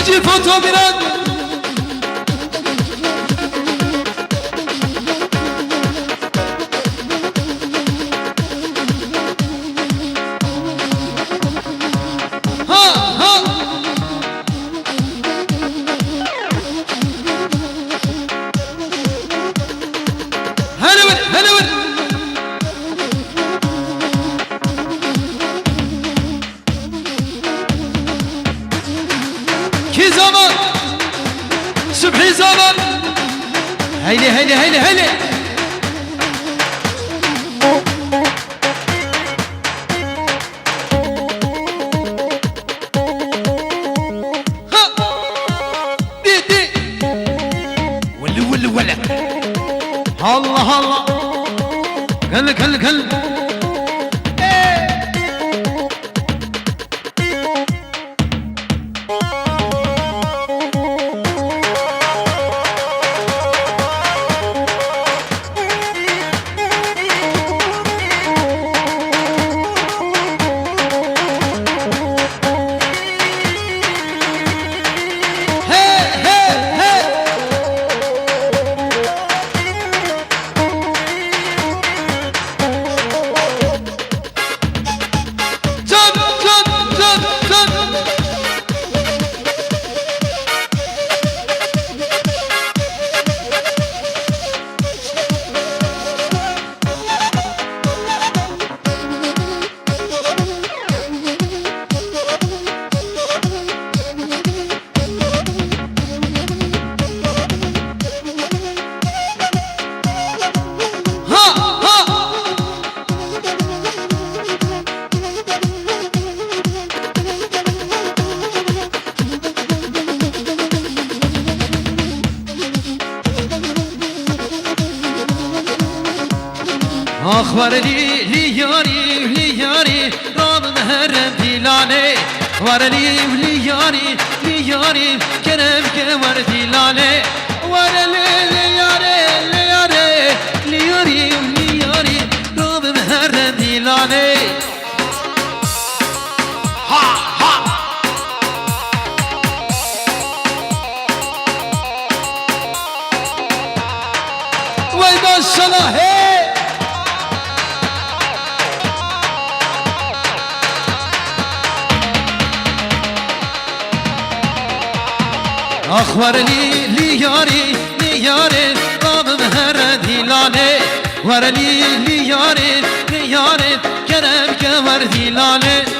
Fuji foto biraz. Ki zaman Sübhi zaman Haydi haydi haydi haydi Ha Di di Veli veli veli Allah Allah Gel gel gel أخبر لي ياري رام مهرم دلالي ور لي ياري كرم كور دلالي ور لي ياري رام مهرم دلالي ها ها وي ما شاء الله أخبر لي ياري رام مهر دلالي ور لي ياري كرم كور دلالي